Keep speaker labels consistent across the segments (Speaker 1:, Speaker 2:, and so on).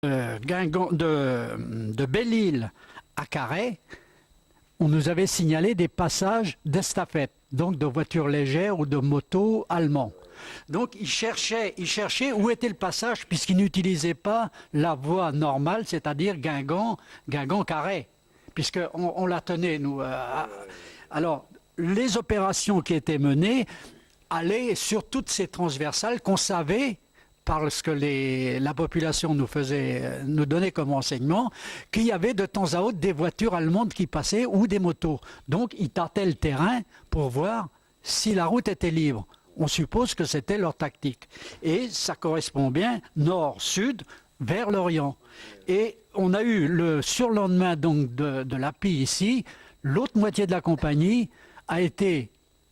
Speaker 1: de Belle-Île à Carhaix, on nous avait signalé des passages d'estafettes, donc de voitures légères ou de motos allemands. Donc ils cherchaient où était le passage puisqu'ils n'utilisaient pas la voie normale, c'est-à-dire Guingamp-Carhaix, puisqu'on la tenait, nous. Alors, les opérations qui étaient menées allaient sur toutes ces transversales qu'on savait, parce que la population nous donnait comme renseignement, qu'il y avait de temps à autre des voitures allemandes qui passaient ou des motos. Donc ils tâtaient le terrain pour voir si la route était libre. On suppose que c'était leur tactique. Et ça correspond bien nord-sud vers l'Orient. Et on a eu le surlendemain donc de l'API ici, l'autre moitié de la compagnie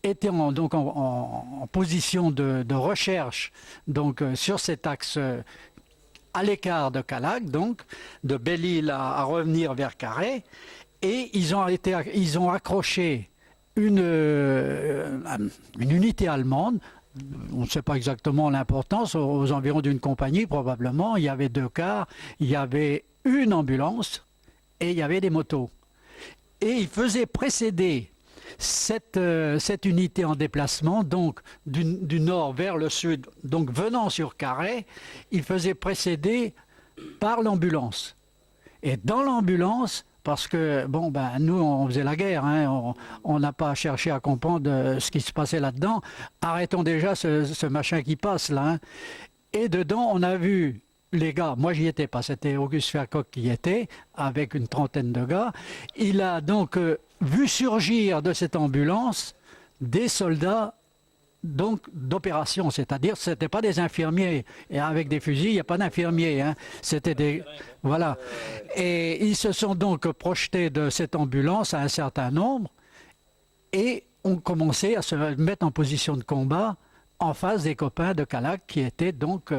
Speaker 1: était en position de recherche donc, sur cet axe à l'écart de Callac, donc de Belle-Île à revenir vers Carhaix, et ils ont accroché une unité allemande. On ne sait pas exactement l'importance, aux environs d'une compagnie probablement. Il y avait 2 cars, il y avait une ambulance et il y avait des motos. Et ils faisaient précéder cette unité en déplacement, donc du nord vers le sud, donc venant sur Carhaix, il faisait précéder par l'ambulance. Et dans l'ambulance, parce que, nous, on faisait la guerre, hein, on n'a pas cherché à comprendre ce qui se passait là-dedans. Arrêtons déjà ce machin qui passe là. Hein. Et dedans, on a vu les gars, moi j'y étais pas, c'était Auguste Fercoq qui y était, avec une trentaine de gars. Il a donc vu surgir de cette ambulance des soldats donc d'opération, c'est-à-dire ce n'étaient pas des infirmiers, et avec des fusils, il n'y a pas d'infirmiers, hein. C'était des... Voilà. Et ils se sont donc projetés de cette ambulance à un certain nombre, et ont commencé à se mettre en position de combat en face des copains de Callac qui étaient donc...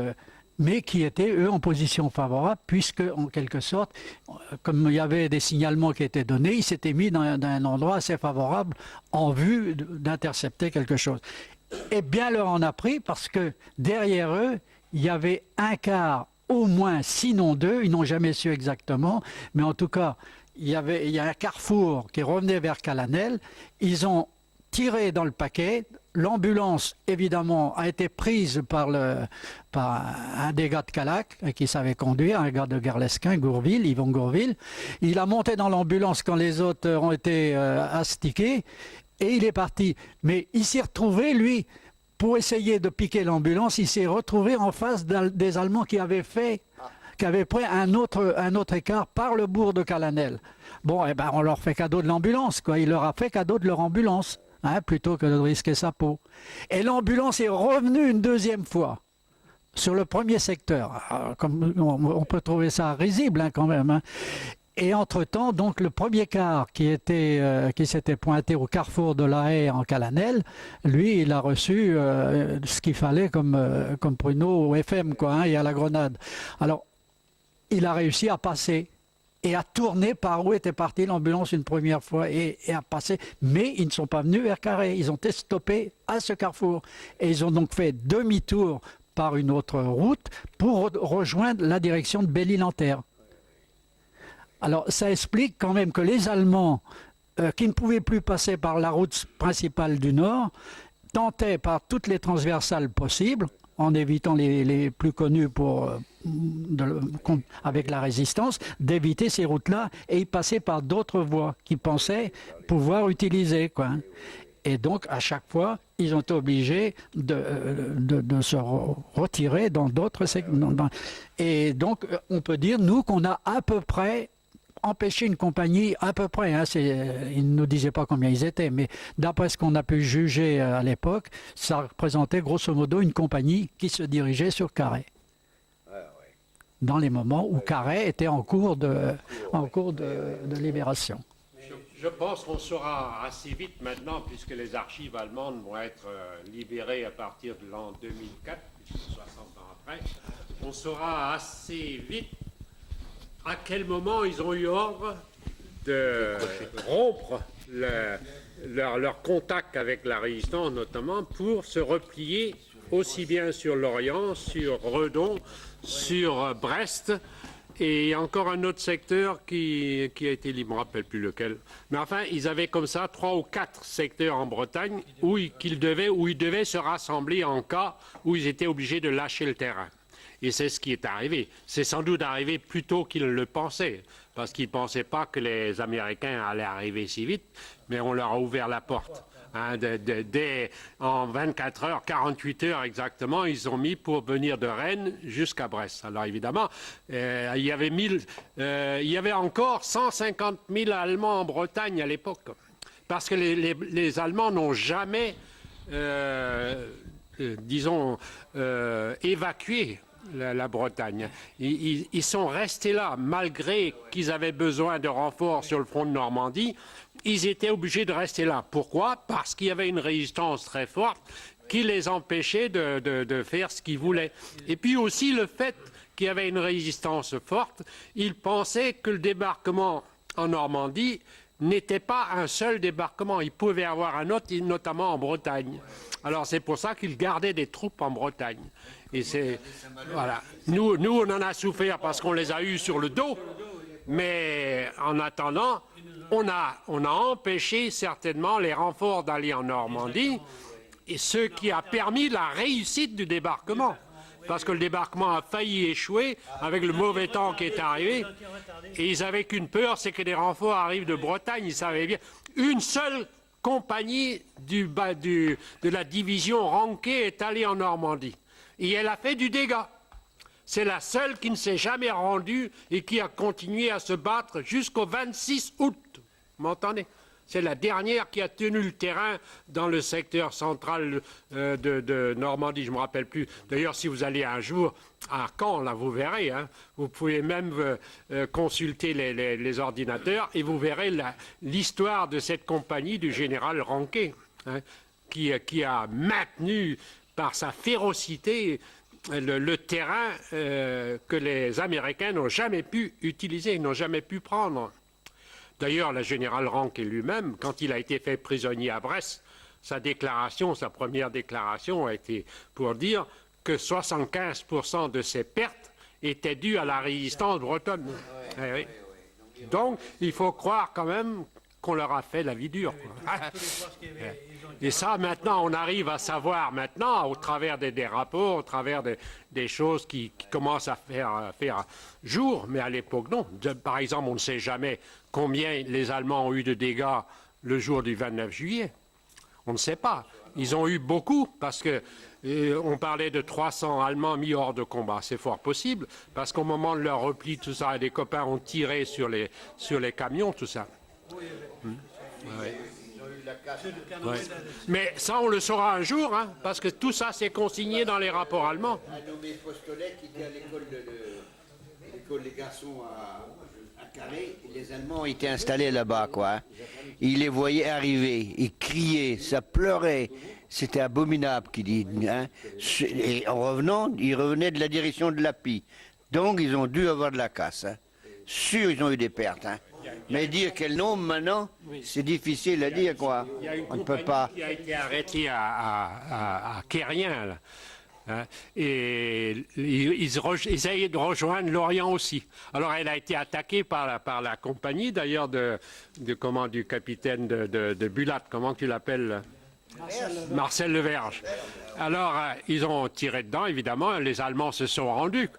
Speaker 1: mais qui étaient, eux, en position favorable, puisque, en quelque sorte, comme il y avait des signalements qui étaient donnés, ils s'étaient mis dans un endroit assez favorable en vue d'intercepter quelque chose. Et bien leur en a pris, parce que derrière eux, il y avait un quart, au moins, sinon 2, ils n'ont jamais su exactement, mais en tout cas, il y a un carrefour qui revenait vers Calanel, ils ont tiré dans le paquet. L'ambulance, évidemment, a été prise par un des gars de Callac qui savait conduire, un gars de Garlesquin, Yvon Gourville. Il a monté dans l'ambulance quand les autres ont été astiqués et il est parti. Mais il s'est retrouvé, lui, pour essayer de piquer l'ambulance, il s'est retrouvé en face des Allemands qui avaient pris un autre écart par le bourg de Calanel. Bon, on leur fait cadeau de l'ambulance, quoi. Il leur a fait cadeau de leur ambulance. Plutôt que de risquer sa peau. Et l'ambulance est revenue une deuxième fois sur le premier secteur. Alors, comme on peut trouver ça risible quand même. Hein. Et entre-temps, donc le premier car qui s'était pointé au carrefour de la Haye en Calanel, lui, il a reçu ce qu'il fallait comme pruneau au FM, quoi, hein, et à la grenade. Alors, il a réussi à passer. Et à tourner par où était partie l'ambulance une première fois et à passer. Mais ils ne sont pas venus vers Carhaix, ils ont été stoppés à ce carrefour. Et ils ont donc fait demi-tour par une autre route pour rejoindre la direction de Belle-Île-en-Terre. Alors ça explique quand même que les Allemands, qui ne pouvaient plus passer par la route principale du Nord, tentaient par toutes les transversales possibles, en évitant les plus connus avec la résistance, d'éviter ces routes-là, et ils passaient par d'autres voies qu'ils pensaient pouvoir utiliser, quoi. Et donc, à chaque fois, ils ont été obligés de se retirer dans d'autres segments. Et donc, on peut dire, nous, qu'on a à peu près empêcher une compagnie, à peu près, hein, ils ne nous disaient pas combien ils étaient, mais d'après ce qu'on a pu juger à l'époque, ça représentait grosso modo une compagnie qui se dirigeait sur Carhaix. Dans les moments où Carhaix était en cours de libération.
Speaker 2: Je pense qu'on saura assez vite maintenant, puisque les archives allemandes vont être libérées à partir de l'an 2004, 60 ans après, on saura assez vite à quel moment ils ont eu ordre de rompre leur contact avec la résistance, notamment pour se replier aussi bien sur Lorient, sur Redon, sur Brest, Et il y a encore un autre secteur qui a été libre, je ne me rappelle plus lequel. Mais enfin, ils avaient comme ça 3 ou 4 secteurs en Bretagne où ils devaient se rassembler en cas où ils étaient obligés de lâcher le terrain. Et c'est ce qui est arrivé. C'est sans doute arrivé plus tôt qu'ils le pensaient, parce qu'ils ne pensaient pas que les Américains allaient arriver si vite, mais on leur a ouvert la porte. Hein, en 24 heures, 48 heures exactement, ils ont mis pour venir de Rennes jusqu'à Brest. Alors évidemment, il y avait encore 150 000 Allemands en Bretagne à l'époque, parce que les Allemands n'ont jamais, évacué la Bretagne. Ils sont restés là, malgré qu'ils avaient besoin de renforts sur le front de Normandie. Ils étaient obligés de rester là. Pourquoi? Parce qu'il y avait une résistance très forte qui les empêchait de faire ce qu'ils voulaient. Et puis aussi le fait qu'il y avait une résistance forte, ils pensaient que le débarquement en Normandie n'était pas un seul débarquement. Il pouvait y avoir un autre, notamment en Bretagne. Alors c'est pour ça qu'ils gardaient des troupes en Bretagne. Et c'est voilà. Nous, on en a souffert parce qu'on les a eus sur le dos. Mais en attendant, on a empêché certainement les renforts d'aller en Normandie, et ce qui a permis la réussite du débarquement. Parce que le débarquement a failli échouer avec le mauvais temps qui est arrivé. Et ils n'avaient qu'une peur, c'est que des renforts arrivent de Bretagne. Ils savaient bien. Une seule compagnie de la division Ranquet est allée en Normandie. Et elle a fait du dégât. C'est la seule qui ne s'est jamais rendue et qui a continué à se battre jusqu'au 26 août. Vous m'entendez? C'est la dernière qui a tenu le terrain dans le secteur central de Normandie, je ne me rappelle plus. D'ailleurs, si vous allez un jour à Caen, là, vous verrez. Hein, vous pouvez même consulter les ordinateurs et vous verrez l'histoire de cette compagnie du général Ranquet, hein, qui a maintenu par sa férocité le terrain que les Américains n'ont jamais pu utiliser, n'ont jamais pu prendre. D'ailleurs, le général Ranquet lui-même, quand il a été fait prisonnier à Brest, sa première déclaration a été pour dire que 75% de ses pertes étaient dues à la résistance bretonne. Oui. Donc, il faut croire quand même qu'on leur a fait la vie dure. Et ça, maintenant, on arrive à savoir maintenant, au travers des rapports, au travers des choses qui commencent à faire jour, mais à l'époque, non. Par exemple, on ne sait jamais combien les Allemands ont eu de dégâts le jour du 29 juillet. On ne sait pas. Ils ont eu beaucoup, parce que on parlait de 300 Allemands mis hors de combat. C'est fort possible, parce qu'au moment de leur repli, tout ça, des copains ont tiré sur les camions, tout ça. Ouais. Ouais. Mais ça, on le saura un jour, hein, parce que tout ça, c'est consigné dans les rapports allemands.
Speaker 3: Un nommé Fostolet qui était à l'école des garçons à Carré. Les Allemands étaient installés là-bas, quoi. Ils les voyaient arriver, ils criaient, ça pleurait. C'était abominable, qu'il dit. Hein. Et en revenant, ils revenaient de la direction de l'Api. Donc, ils ont dû avoir de la casse. Hein. Sûr, ils ont eu des pertes. Hein. Mais dire quel nombre maintenant, c'est difficile à dire, quoi. On ne peut pas.
Speaker 2: Il a été arrêté à Quérien, là. Hein, et ils essayaient de rejoindre Lorient aussi. Alors elle a été attaquée par la compagnie, d'ailleurs, du capitaine de Bulat, comment tu l'appelles? Marcel Leverge. Alors, ils ont tiré dedans, évidemment, les Allemands se sont rendus.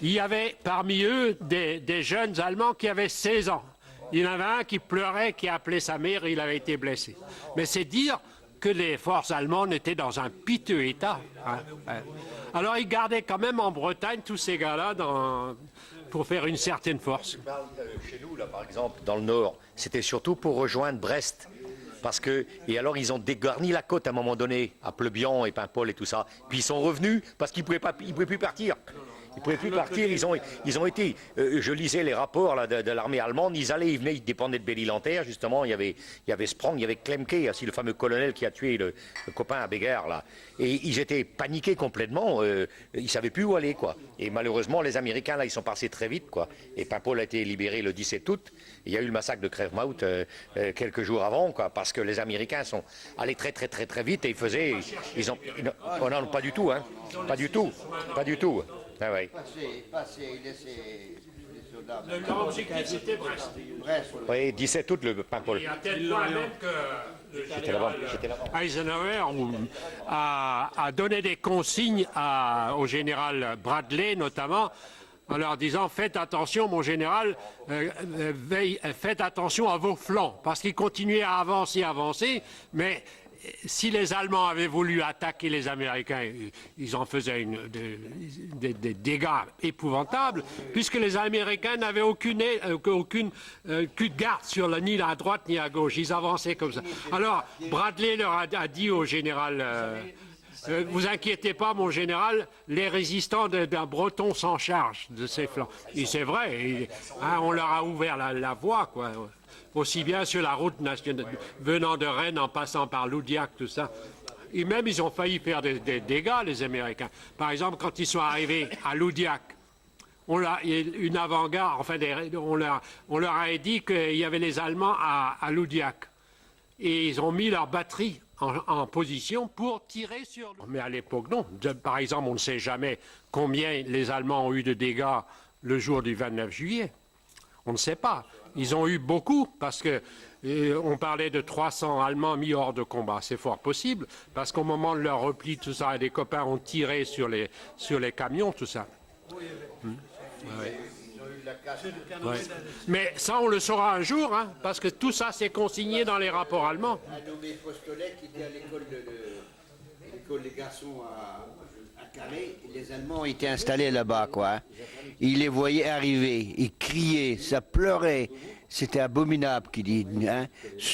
Speaker 2: Il y avait parmi eux des jeunes Allemands qui avaient 16 ans. Il y en avait un qui pleurait, qui appelait sa mère, et il avait été blessé. Mais c'est dire que les forces allemandes étaient dans un piteux état. Hein. Alors ils gardaient quand même en Bretagne tous ces gars-là pour faire une certaine force.
Speaker 4: Chez nous, là, par exemple, dans le Nord, c'était surtout pour rejoindre Brest. Et alors ils ont dégarni la côte à un moment donné, à Pleubian et Paimpol et tout ça. Puis ils sont revenus parce qu'ils ne pouvaient plus partir. Ils ne pouvaient plus partir, ils ont été, je lisais les rapports là, de l'armée allemande, ils venaient, ils dépendaient de Belle-Île-en-Terre, justement, il y avait Sprang, il y avait Klemke, aussi le fameux colonel qui a tué le copain à Bégard, là. Et ils étaient paniqués complètement, ils ne savaient plus où aller, quoi. Et malheureusement, les Américains, là, ils sont passés très vite, quoi. Et Paimpol a été libéré le 17 août, il y a eu le massacre de Crèvemouth quelques jours avant, quoi, parce que les Américains sont allés très vite et oh non, pas du tout, hein, pas du tout. Ah ouais.
Speaker 3: Passer, laisser les soldats.
Speaker 2: L'objectif, c'était Brest.
Speaker 3: Brest.
Speaker 4: Oui, 17 août, le Paimpol.
Speaker 2: Et à tel point même que le
Speaker 4: J'étais là-bas.
Speaker 2: général Eisenhower a donné des consignes au général Bradley, notamment, en leur disant « Faites attention, mon général, faites attention à vos flancs », parce qu'ils continuaient à avancer, mais si les Allemands avaient voulu attaquer les Américains, ils en faisaient des dégâts épouvantables, puisque les Américains n'avaient plus de garde sur ni à droite ni à gauche. Ils avançaient comme ça. Alors, Bradley leur a dit au général... vous inquiétez pas, mon général, les résistants d'un Breton s'en chargent de ses flancs. Et c'est vrai, on leur a ouvert la voie, quoi. Aussi bien sur la route nationale, venant de Rennes, en passant par Loudiac, tout ça. Et même, ils ont failli faire des dégâts, les Américains. Par exemple, quand ils sont arrivés à Loudiac, une avant-garde, enfin, on leur a dit qu'il y avait les Allemands à Loudiac. Et ils ont mis leur batterie en position pour tirer sur nous. Mais à l'époque, non. Par exemple, on ne sait jamais combien les Allemands ont eu de dégâts le jour du 29 juillet. On ne sait pas. Ils ont eu beaucoup parce que on parlait de 300 Allemands mis hors de combat. C'est fort possible parce qu'au moment de leur repli, tout ça, des copains ont tiré sur les camions, tout ça. Ouais. Ouais. Mais ça, on le saura un jour, hein, parce que tout ça, c'est consigné dans les rapports allemands.
Speaker 3: Un nommé Postolet qui était à l'école des garçons à Carré. Les Allemands étaient installés là-bas, quoi. Hein. Ils les voyaient arriver, ils criaient, ça pleurait. C'était abominable, qu'il dit. Hein.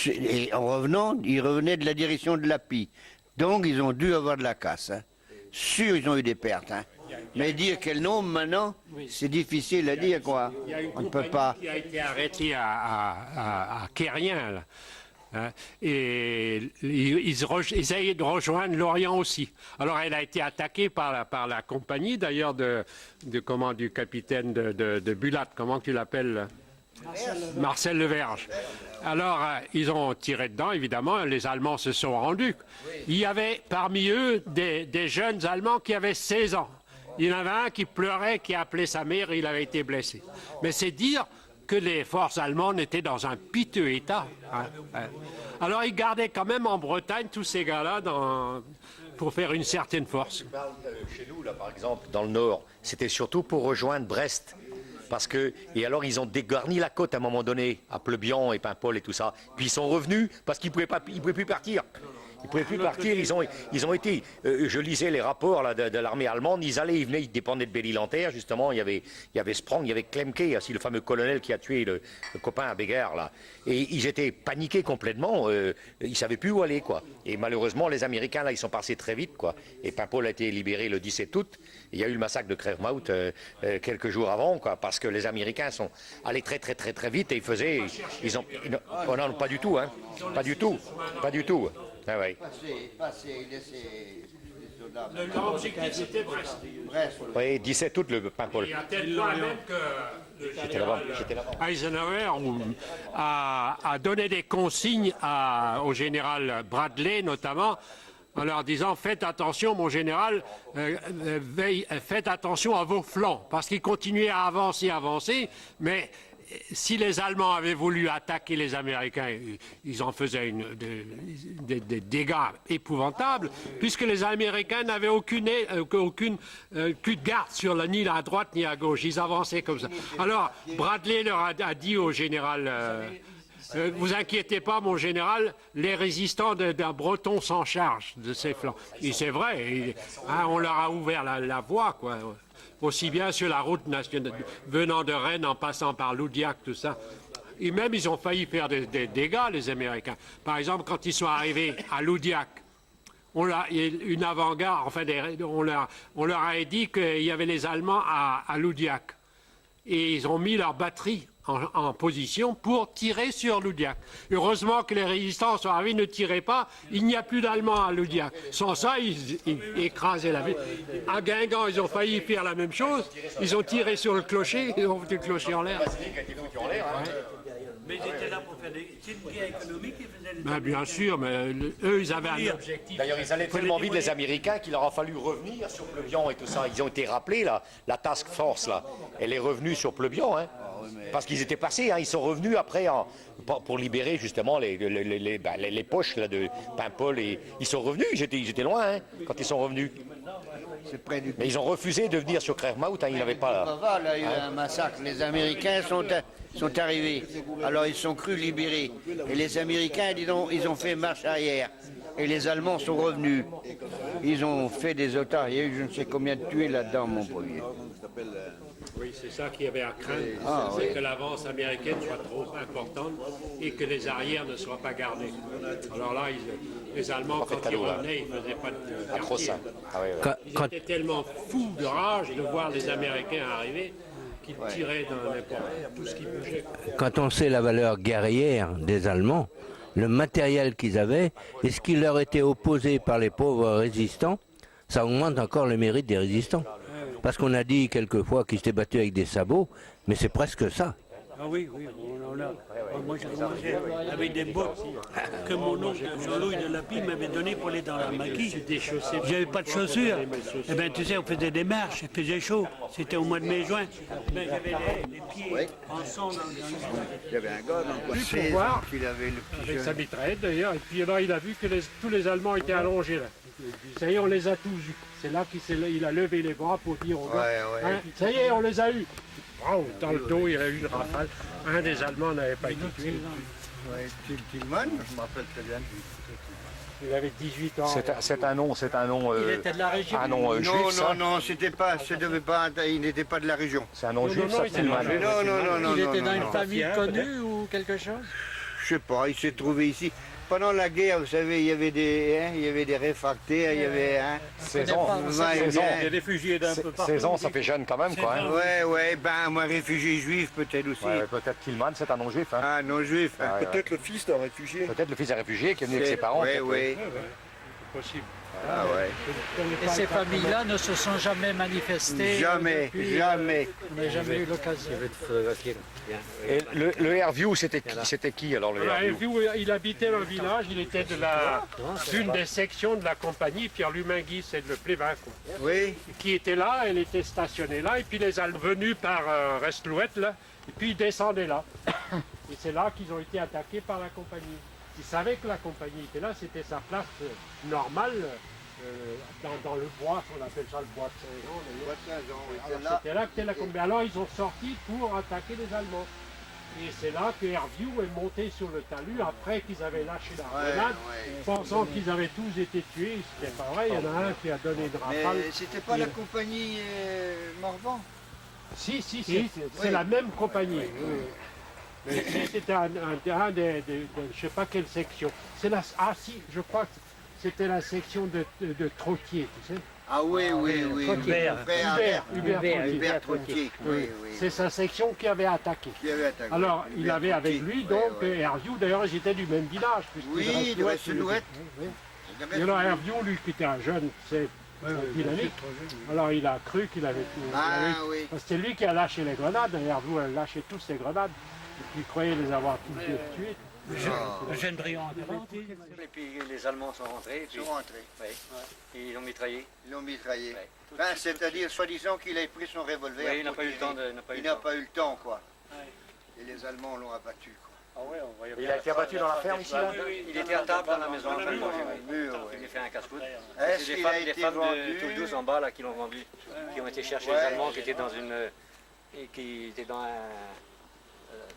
Speaker 3: Et en revenant, ils revenaient de la direction de l'Api. Donc, ils ont dû avoir de la casse. Hein. Sûr, ils ont eu des pertes. Hein. Mais dire quel nombre maintenant, c'est difficile à dire, quoi. On ne peut pas.
Speaker 2: Il a été arrêté à Quérien, là. Hein, et ils essayaient de rejoindre l'Orient aussi. Alors elle a été attaquée par la compagnie, d'ailleurs, du capitaine de Bulat, comment tu l'appelles? Marcel Leverge. Alors, ils ont tiré dedans, évidemment, les Allemands se sont rendus. Il y avait parmi eux des jeunes Allemands qui avaient 16 ans. Il y en avait un qui pleurait, qui appelait sa mère, et il avait été blessé. Mais c'est dire que les forces allemandes étaient dans un piteux état. Hein. Alors ils gardaient quand même en Bretagne tous ces gars-là pour faire une certaine force.
Speaker 4: Chez nous, là, par exemple, dans le Nord, c'était surtout pour rejoindre Brest. Et alors, ils ont dégarni la côte à un moment donné, à Pleubian et Paimpol et tout ça. Puis ils sont revenus parce qu'ils ne pouvaient plus partir. Ils ne pouvaient plus partir, ils ont été, je lisais les rapports là, de l'armée allemande, ils venaient, ils dépendaient de Belle-Île-en-Terre, justement, il y avait Sprang, il y avait Klemke, aussi le fameux colonel qui a tué le copain à Bégard, là. Et ils étaient paniqués complètement, ils ne savaient plus où aller, quoi. Et malheureusement, les Américains, là, ils sont passés très vite, quoi. Et Paimpol a été libéré le 17 août, il y a eu le massacre de Crèvemouth quelques jours avant, quoi, parce que les Américains sont allés très vite et oh non, pas du tout, hein, pas du tout. Ah ouais.
Speaker 2: L'objectif, c'était Brest.
Speaker 4: Oui, 17 août, le Paimpol.
Speaker 2: Et à tel point même que le général Eisenhower a donné des consignes au général Bradley, notamment, en leur disant « Faites attention, mon général, faites attention à vos flancs », parce qu'ils continuaient à avancer, mais si les Allemands avaient voulu attaquer les Américains, ils en faisaient des dégâts épouvantables, puisque les Américains n'avaient plus de garde sur ni à droite ni à gauche. Ils avançaient comme ça. Alors, Bradley leur a dit au général... vous inquiétez pas, mon général, les résistants d'un Breton s'en chargent de ses flancs. Et c'est vrai, on leur a ouvert la voie, quoi. Aussi bien sur la route nationale, venant de Rennes, en passant par Loudiac, tout ça. Et même, ils ont failli faire des dégâts, les Américains. Par exemple, quand ils sont arrivés à Loudiac, une avant-garde, enfin, on leur a dit qu'il y avait les Allemands à Loudiac. Et ils ont mis leur batterie en position pour tirer sur Loudiac. Heureusement que les résistants sont arrivés, ne tiraient pas, il n'y a plus d'Allemands à Loudiac. Sans ça, ils écrasaient la ville. À Guingamp, ils ont failli faire la même chose, ils ont tiré sur le clocher, ils ont foutu le clocher en l'air.
Speaker 5: Mais ils étaient là pour faire c'est une guerre économique, ils faisaient les...
Speaker 2: Ben, bien sûr, mais eux, ils avaient un objectif.
Speaker 4: D'ailleurs, ils allaient tellement vite, les Américains, qu'il leur a fallu revenir sur Pleubian et tout ça. Ils ont été rappelés, là, la task force, là. Elle est revenue sur Pleubian, hein. Parce qu'ils étaient passés, hein, ils sont revenus après pour libérer justement les poches là, de Paimpol. Et ils sont revenus, ils étaient loin hein, quand ils sont revenus.
Speaker 3: C'est près du...
Speaker 4: Mais ils ont refusé de venir sur Clermont, hein, ils n'avaient pas...
Speaker 3: Là, il y a eu un massacre. Les Américains sont arrivés. Alors ils sont crus libérés. Et les Américains, ils ont fait marche arrière. Et les Allemands sont revenus. Ils ont fait des otages. Il y a eu je ne sais combien de tués là-dedans, mon premier.
Speaker 2: Oui, c'est ça qu'il y avait à craindre,
Speaker 3: Ah,
Speaker 2: c'est
Speaker 3: oui.
Speaker 2: que l'avance américaine soit trop importante et que les arrières ne soient pas gardés. Alors là, les Allemands,
Speaker 4: fait
Speaker 2: quand
Speaker 4: cadeau,
Speaker 2: ils
Speaker 4: là.
Speaker 2: revenaient, ils ne faisaient pas de
Speaker 4: Pas trop
Speaker 2: quartier.
Speaker 4: ça. Ah, ouais, ouais.
Speaker 6: Quand,
Speaker 2: Ils
Speaker 6: quand-
Speaker 2: étaient tellement fous de rage de voir les Américains arriver qu'ils tiraient dans n'importe tout ce qui bougeait.
Speaker 6: quand on sait la valeur guerrière des Allemands, le matériel qu'ils avaient et ce qui leur était opposé par les pauvres résistants, ça augmente encore le mérite des résistants. Parce qu'on a dit quelquefois qu'ils s'étaient battus avec des sabots, mais c'est presque ça.
Speaker 5: Ah oui, moi j'ai commencé avec des bottes que mon oncle Jean-Louis de Lapie m'avait donné pour aller dans la maquis. J'avais pas de chaussures. Eh bien tu sais, on faisait des marches, il faisait chaud. C'était au mois de mai-juin. Ben, j'avais les pieds en sang dans
Speaker 3: Il y avait un gars dans le
Speaker 2: Plus pour voir,
Speaker 3: qu'il avait le petit
Speaker 2: avec
Speaker 3: jeune.
Speaker 2: sa mitraillette d'ailleurs, et puis là, il a vu que tous les Allemands étaient allongés là. Ça y est, on les a tous eus. C'est là qu'il a levé les bras pour dire aux gars,
Speaker 3: Ouais.
Speaker 2: hein, ça y est, on les a eus. Wow, dans le dos, il a eu une rafale. Un des Allemands n'avait pas été tué.
Speaker 3: Ouais, Tillman, je me rappelle très bien.
Speaker 2: Il avait 18 ans.
Speaker 4: C'est un nom,
Speaker 1: Il était de la région.
Speaker 4: un nom juif,
Speaker 3: Non,
Speaker 4: ça.
Speaker 3: non, c'était pas, il n'était pas de la région.
Speaker 4: C'est un nom
Speaker 2: Non,
Speaker 4: juif,
Speaker 2: non,
Speaker 4: ça,
Speaker 2: il s'est
Speaker 4: Tillman.
Speaker 2: mangé.
Speaker 3: Non,
Speaker 1: Il était dans
Speaker 3: non,
Speaker 1: une
Speaker 3: non.
Speaker 1: famille connue ou quelque chose?
Speaker 3: Je sais pas, il s'est trouvé ici. Pendant la guerre, vous savez, il y avait des réfractaires, il y avait... Hein,
Speaker 4: 16 ans.
Speaker 3: va et
Speaker 4: 16 ans.
Speaker 3: vient.
Speaker 5: des réfugiés d'un peu partout.
Speaker 4: 16 ans, ça fait jeune quand même, quoi. Hein.
Speaker 3: Ouais, ben, moi, réfugié juif, peut-être aussi.
Speaker 4: Ouais, peut-être Tillman, c'est un nom juif. Hein.
Speaker 3: Ah, non juif. hein.
Speaker 4: Ouais, ouais.
Speaker 7: Peut-être le fils d'un réfugié.
Speaker 4: Peut-être le fils d'un réfugié qui est venu avec ses parents.
Speaker 3: Ouais,
Speaker 4: peut-être,
Speaker 3: ouais.
Speaker 2: Possible.
Speaker 3: Ah, ouais.
Speaker 1: Et ces familles-là ne se sont jamais manifestées.
Speaker 3: Jamais,
Speaker 1: depuis,
Speaker 3: jamais.
Speaker 1: On n'a jamais eu l'occasion.
Speaker 4: Et le Airview, c'était qui alors le
Speaker 2: Voilà, et
Speaker 4: Airview
Speaker 2: puis, il habitait dans le village, il était d'une des sections de la compagnie, Pierre Luminguis, c'est le Plévin, quoi,
Speaker 3: Oui,
Speaker 2: qui était là, elle était stationnée là, et puis les Allemands venus par Restlouette, là, et puis ils descendaient là. Et c'est là qu'ils ont été attaqués par la compagnie. Ils savaient que la compagnie était là, c'était sa place normale, dans le bois, on appelle ça le bois de Saint-Jean. d'ailleurs. Alors, c'était là que était la compagnie. Alors ils ont sorti pour attaquer les Allemands. Et c'est là que Airview est monté sur le talus après qu'ils avaient lâché la grenade, pensant qu'ils avaient tous été tués. C'était pas vrai, il y en a un qui a donné une rafale.
Speaker 3: mais c'était pas la compagnie Morvan.
Speaker 2: Si, c'est la même compagnie. Mais c'était un des, je sais pas quelle section. Si, je crois que c'était la section de Trottier, tu sais.
Speaker 3: Ah oui.
Speaker 2: Hubert
Speaker 3: Trottier. Oui.
Speaker 2: C'est sa section qui avait attaqué.
Speaker 3: Qui avait attaqué.
Speaker 2: Alors, il
Speaker 3: Hubert
Speaker 2: avait avec
Speaker 3: Trottier.
Speaker 2: lui, donc,
Speaker 3: Ouais.
Speaker 2: Airview, d'ailleurs, ils étaient du même village.
Speaker 3: Oui, de Restlouette.
Speaker 2: Et alors, Airview, lui, qui était un jeune, c'est dynamique. Alors, il a cru qu'il avait tout.
Speaker 3: Ah oui.
Speaker 2: Parce que c'est lui qui a lâché les grenades. Airview a lâché tous ses grenades. Et puis, il croyait les avoir tous tués.
Speaker 5: Eugène Briand.
Speaker 8: Et puis les Allemands sont rentrés, et puis,
Speaker 3: Ils sont rentrés.
Speaker 8: et ils ont mitraillé.
Speaker 3: Ils l'ont mitraillé.
Speaker 8: Ouais.
Speaker 3: Enfin, c'est-à-dire, soi-disant qu'il avait pris son revolver.
Speaker 8: Oui, il n'a
Speaker 3: pour
Speaker 8: pas eu le
Speaker 3: tirer.
Speaker 8: temps de- n'a pas eu
Speaker 3: Il
Speaker 8: le
Speaker 3: n'a
Speaker 8: temps.
Speaker 3: pas eu le temps, quoi. Et les Allemands l'ont abattu, quoi.
Speaker 4: Il a été abattu dans la ferme ici là
Speaker 8: Il était à table dans la maison en train de manger.
Speaker 3: Mur,
Speaker 8: Il a fait un casse-croûte.
Speaker 3: Est-ce
Speaker 8: C'est
Speaker 3: qu'il
Speaker 8: des
Speaker 3: a
Speaker 8: femmes,
Speaker 3: été
Speaker 8: des femmes
Speaker 3: vendu
Speaker 8: de Toulouse en bas là, qui l'ont vendu, qui ont été chercher
Speaker 3: Ouais.
Speaker 8: les Allemands qui étaient dans une. Et qui étaient dans un.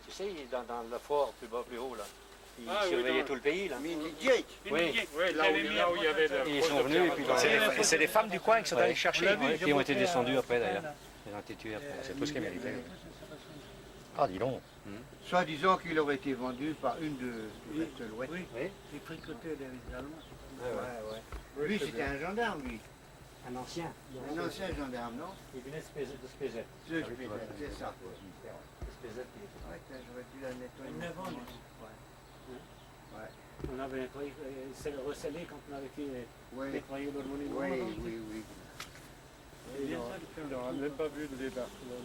Speaker 8: Tu sais, dans le fort plus bas, plus haut là. Ils surveillaient tout le pays là.
Speaker 3: Mini Jake.
Speaker 8: Oui.
Speaker 2: Oui, là où il y avait le.
Speaker 8: Et ils sont venus et puis
Speaker 4: C'est les femmes du coin qui sont allées chercher.
Speaker 8: qui ont été descendus après d'ailleurs. Ils ont été tués après.
Speaker 4: C'est tout ce qu'elle méritait. Ah, dis donc.
Speaker 3: Soi-disant qu'il aurait été vendu par une de Restlouette.
Speaker 5: Oui, il fricotait les Allemands.
Speaker 3: Lui, c'était un gendarme, lui.
Speaker 8: Un ancien.
Speaker 3: Un ancien gendarme, non
Speaker 8: Il venait de Spézet.
Speaker 3: C'est ça.
Speaker 8: Spézet.
Speaker 3: Ouais, j'aurais dû la nettoyer.
Speaker 5: 9 ans, lui.
Speaker 8: On avait recelé quand on avait fait
Speaker 3: Oui,
Speaker 8: nettoyer l'harmonie.
Speaker 3: oui.
Speaker 2: On n'aura même pas vu le débarquement.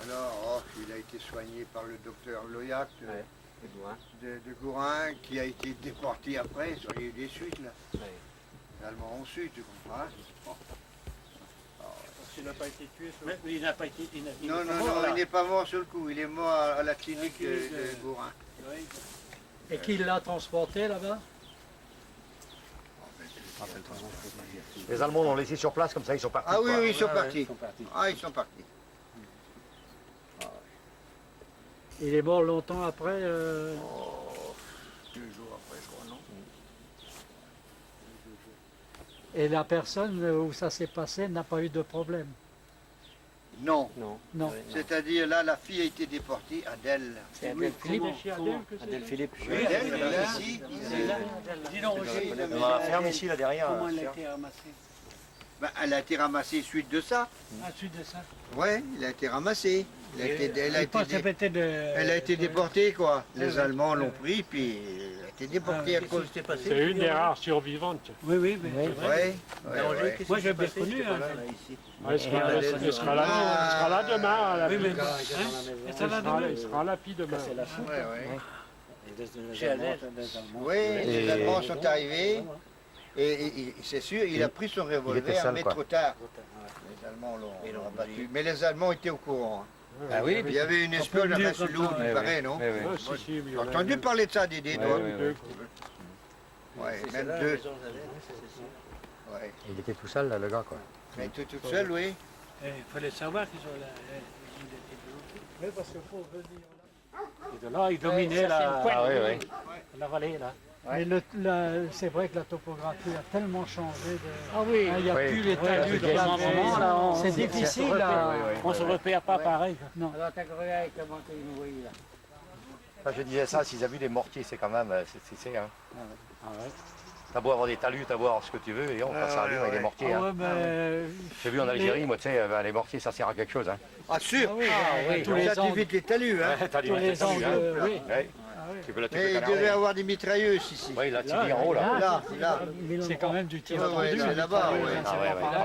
Speaker 3: Alors, il a été soigné par le docteur Loyac de Gourin, qui a été déporté après. Il y a eu des suites, là. Les Allemands ont su, tu comprends. Bon. Alors,
Speaker 5: Il n'a pas été tué. Il n'a pas été.
Speaker 3: Non, il n'est pas mort sur le coup. Il est mort à la clinique de Gourin.
Speaker 1: Et qui l'a transporté là-bas?
Speaker 4: Les Allemands l'ont laissé sur place, comme ça ils sont partis.
Speaker 3: Ah oui,
Speaker 4: quoi.
Speaker 3: oui, ils sont partis. Ah, ils sont partis.
Speaker 1: Il est mort longtemps après.
Speaker 4: 2 jours après, je crois, non?
Speaker 1: Et la personne où ça s'est passé n'a pas eu de problème.
Speaker 3: Non.
Speaker 1: Non.
Speaker 3: C'est-à-dire, là, la fille a été déportée, Adèle.
Speaker 8: C'est Adèle Philippe. Adèle Philippe.
Speaker 3: Adèle, ici.
Speaker 5: Dis donc, Roger,
Speaker 4: On a la ferme ici, là derrière.
Speaker 5: comment elle a été ramassée?
Speaker 3: Ben, elle a été ramassée suite de ça.
Speaker 5: Ensuite de ça.
Speaker 3: Ouais, elle a été ramassée. Elle a été déportée, quoi. Les Allemands l'ont pris, puis elle a été déportée à cause.
Speaker 2: C'est une des rares survivantes.
Speaker 5: Oui, oui, mais
Speaker 3: Ouais.
Speaker 5: moi j'ai bien connu. Hein.
Speaker 2: Il sera là demain. À la
Speaker 5: Oui, mais.
Speaker 2: pie.
Speaker 5: Et ça va demain.
Speaker 2: Il sera à la pie demain.
Speaker 5: Chez Adèle.
Speaker 3: Oui, les Allemands sont arrivés. Et c'est sûr, il a pris son revolver un mètre trop tard. Les Allemands l'ont abattu. Mais les Allemands étaient au courant.
Speaker 8: Ah oui,
Speaker 3: Il y avait une espionne à Rasselou, il paraît, non? J'ai entendu parler de ça, Dédé, toi? Ouais, même deux. Ouais.
Speaker 4: Il était tout seul, là, le gars, quoi.
Speaker 3: Mais tout seul, oui.
Speaker 5: Il fallait savoir qu'ils sont là.
Speaker 1: Oui, parce qu'il faut venir.
Speaker 5: Et de là, ils dominaient la vallée, là.
Speaker 1: Mais c'est vrai que la topographie a tellement changé.
Speaker 5: Ah oui.
Speaker 1: Il n'y a plus les talus de la
Speaker 5: moment, là,
Speaker 1: c'est difficile.
Speaker 5: On ne se repère pas pareil.
Speaker 1: Non.
Speaker 4: Enfin, je disais ça, s'ils avaient vu des mortiers, c'est quand même. C'est hein. T'as beau avoir des talus, t'as beau avoir ce que tu veux, et on passe à lui avec des mortiers.
Speaker 1: Ah
Speaker 4: Hein.
Speaker 1: ouais, mais
Speaker 4: J'ai vu en Algérie, moi, tu sais, les mortiers, ça sert à quelque chose. Hein.
Speaker 3: Ah, sûr?
Speaker 1: tous les
Speaker 3: Ça
Speaker 1: ans,
Speaker 3: t'évite les talus, hein?
Speaker 4: T'as
Speaker 1: tous les ans, oui.
Speaker 4: Ouais. Tu peux la tuer
Speaker 3: Mais il devait avoir des mitrailleuses ici.
Speaker 4: Oui, là, tu dis en haut, là.
Speaker 3: Là.
Speaker 1: C'est quand même du tir
Speaker 3: Ouais,
Speaker 1: attendu.
Speaker 3: c'est là-bas, ouais.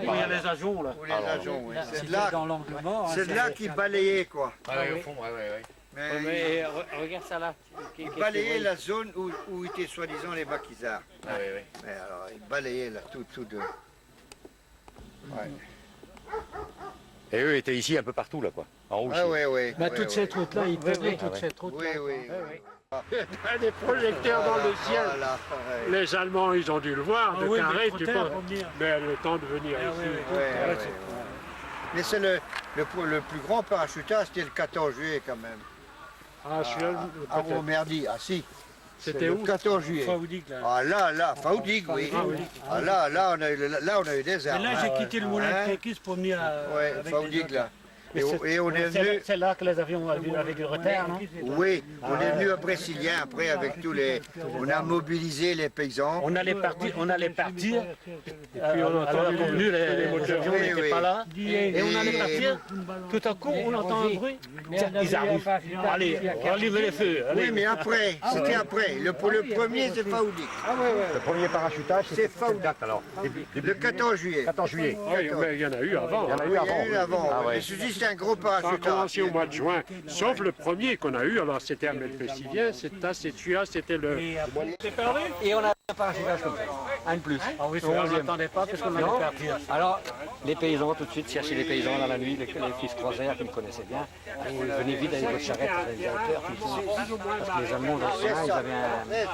Speaker 5: Il y a les agents, là.
Speaker 3: Ou les agents, oui.
Speaker 1: C'est
Speaker 3: C'est de là,
Speaker 1: dans l'angle mort.
Speaker 3: c'est de là qu'ils balayaient, quoi.
Speaker 4: Ouais, au fond, ouais.
Speaker 3: Mais
Speaker 8: Mais regarde ça là.
Speaker 3: ils balayaient la zone où étaient soi-disant les maquisards.
Speaker 4: Ouais.
Speaker 3: Mais alors, ils balayaient là, tout de... Ouais.
Speaker 4: Et eux étaient ici un peu partout, là, quoi. En rouge.
Speaker 3: Ah ouais.
Speaker 1: Bah, toutes ces routes-là, ils prenaient toutes ces routes.
Speaker 3: Oui.
Speaker 2: Des projecteurs dans le ciel.
Speaker 3: Voilà, pareil.
Speaker 2: Les Allemands, ils ont dû le voir,
Speaker 5: Ah
Speaker 2: de
Speaker 5: oui,
Speaker 2: carré,
Speaker 5: mais
Speaker 2: tu
Speaker 5: trop tard
Speaker 2: peux.
Speaker 5: pour venir.
Speaker 2: Mais le temps de venir ici.
Speaker 3: Ouais. Mais c'est le plus grand parachutage, c'était le 14 juillet quand même.
Speaker 2: Ah, celui-là,
Speaker 3: À
Speaker 2: peut-être.
Speaker 3: Romerdi, si.
Speaker 2: C'était
Speaker 3: le
Speaker 2: où?
Speaker 3: 14 juillet.
Speaker 5: Faoudic, là.
Speaker 3: Ah là, Faoudig, oui. Ah là, on a eu des
Speaker 5: Et
Speaker 3: armes.
Speaker 5: là, j'ai quitté le moulin de
Speaker 3: Hein?
Speaker 5: Kékis pour venir
Speaker 3: Ouais,
Speaker 5: avec
Speaker 3: Faoudig,
Speaker 5: des
Speaker 3: là. Et on est venu...
Speaker 8: C'est là que les avions avec du retard, non?
Speaker 3: Oui, on est venu à Brésilien après avec tous les... On a mobilisé les paysans.
Speaker 8: On allait partir.
Speaker 2: Puis on a entendu les
Speaker 8: avions
Speaker 3: Oui,
Speaker 8: n'étaient
Speaker 3: oui.
Speaker 8: pas là.
Speaker 3: Et
Speaker 8: On allait partir. Tout à coup, on entend un bruit. Tiens, ils arrivent. Allez, rallumez les feux.
Speaker 3: Oui, mais après, c'était après. Le premier, c'est Faoudig.
Speaker 4: Le premier parachutage,
Speaker 3: C'est Faoudig.
Speaker 4: date, alors.
Speaker 3: Le 14 juillet.
Speaker 4: 14 juillet.
Speaker 2: Oui, mais il y en a eu avant.
Speaker 4: Il y en a
Speaker 3: Oui,
Speaker 4: eu
Speaker 3: il y a eu
Speaker 4: avant.
Speaker 3: avant.
Speaker 4: Ah ouais.
Speaker 3: Mais ceci, c'est un gros
Speaker 2: Ça a
Speaker 3: parachutage.
Speaker 2: commencé au mois de juin, sauf le premier qu'on a eu, alors c'était à Melfessivien, c'était le...
Speaker 8: Et on a un parachutage comme ça. Un de plus. Ah oui, on ne l'attendait pas parce qu'on allait partir. Alors, les paysans, tout de suite, cherchaient les paysans dans la nuit, les fils croisèrent qu'ils connaissaient bien. Et ils venaient vite avec votre charrette, les directeurs, parce que les Allemands, dans le terrain, ils avaient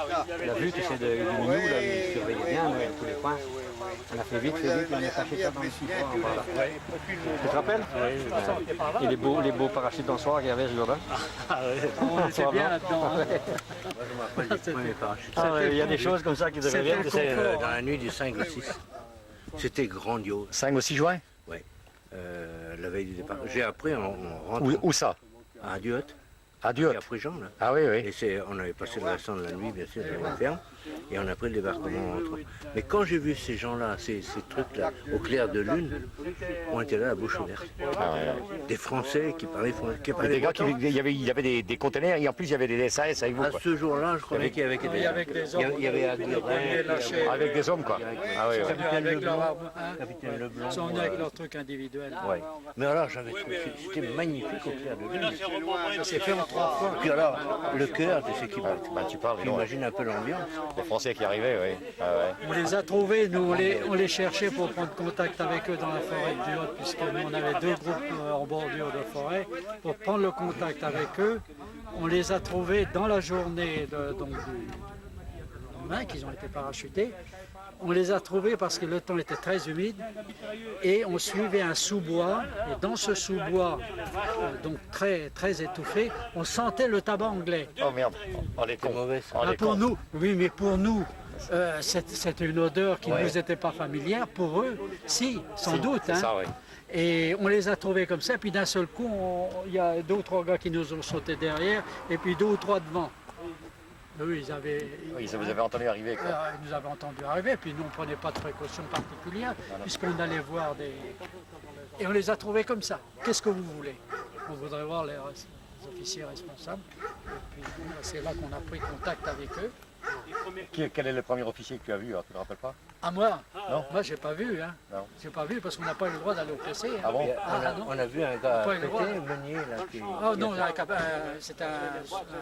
Speaker 8: la vue, tu sais, de Minou, là, ils surveillaient bien, dans tous les coins. On a fait vite, et on est caché ça dans le citron, en bas là. Tu te rappelles? Et les beaux parachutes dans le soir qu'il y avait, Jourdain.
Speaker 1: On était bien là-dedans.
Speaker 8: Il y a des choses comme ça qui devaient bien.
Speaker 6: Dans la nuit du 5 au 6. C'était grandiose.
Speaker 4: 5 au 6 juin.
Speaker 6: La veille du départ. J'ai appris en rentrant
Speaker 4: Où ça?
Speaker 6: à Duot,
Speaker 4: À Dieu.
Speaker 6: à Préjean, là.
Speaker 4: Ah oui.
Speaker 6: Et on avait passé le restant de la nuit, bien sûr, dans la ferme, et on a pris le débarquement en rentrant. Mais quand j'ai vu ces gens-là, ces trucs-là, au clair de lune, on était là, la bouche ouverte. Des Français qui parlaient français.
Speaker 4: Mais des gars, il y avait des conteneurs et en plus il y avait des SAS avec vous.
Speaker 6: À
Speaker 4: Quoi.
Speaker 6: ce jour-là, je croyais qu'il y avait il y avait Aguirre,
Speaker 4: Avec des hommes quoi. Ah oui.
Speaker 1: Avec leur arme,
Speaker 6: Capitaine Leblanc.
Speaker 1: ils sont venus avec leur truc individuel.
Speaker 6: Ouais. Mais alors, j'avais trouvé, c'était magnifique au clair de lune.
Speaker 1: C'est fait en
Speaker 6: Puis alors, le cœur de ces qui
Speaker 4: Tu parles,
Speaker 6: tu imagines un peu l'ambiance.
Speaker 4: les Français qui arrivaient, oui. Ah ouais.
Speaker 1: On les a trouvés, nous on les cherchait pour prendre contact avec eux dans la forêt du Haut, puisque nous on avait 2 groupes en bordure de forêt. Pour prendre le contact avec eux, on les a trouvés dans la journée donc, du lendemain qu'ils ont été parachutés. On les a trouvés parce que le temps était très humide et on suivait un sous-bois. Et dans ce sous-bois, donc très, très étouffé, on sentait le tabac anglais.
Speaker 4: Oh merde, on est
Speaker 6: C'est
Speaker 4: con.
Speaker 6: mauvais ça.
Speaker 4: On est
Speaker 1: Pour
Speaker 4: con.
Speaker 1: nous, oui, mais pour nous, c'était une odeur qui ne nous était pas familière. Pour eux, si, sans doute.
Speaker 4: C'est
Speaker 1: Hein.
Speaker 4: ça, oui.
Speaker 1: Et on les a trouvés comme ça, puis d'un seul coup, il y a 2 ou 3 gars qui nous ont sauté derrière, et puis 2 ou 3 devant. Eux, ils avaient...
Speaker 4: Oui, ça vous avez entendu arriver, quoi.
Speaker 1: Ils nous avaient entendu arriver, puis nous, on ne prenait pas de précautions particulières, puisqu'on allait voir des... Et on les a trouvés comme ça. Qu'est-ce que vous voulez? On voudrait voir les officiers responsables. Et puis, c'est là qu'on a pris contact avec eux.
Speaker 4: Quel est le premier officier que tu as vu, alors, tu ne te rappelles pas?
Speaker 1: Ah, moi?
Speaker 4: Non.
Speaker 1: Moi, j'ai pas vu. Hein.
Speaker 4: Non.
Speaker 1: J'ai pas vu parce qu'on n'a pas eu le droit d'aller au PC. Hein.
Speaker 4: Ah bon?
Speaker 1: Non.
Speaker 6: On a vu un gars
Speaker 1: Pas eu le
Speaker 6: pété,
Speaker 1: droit.
Speaker 6: meunier, là, qui...
Speaker 1: Oh non, c'est un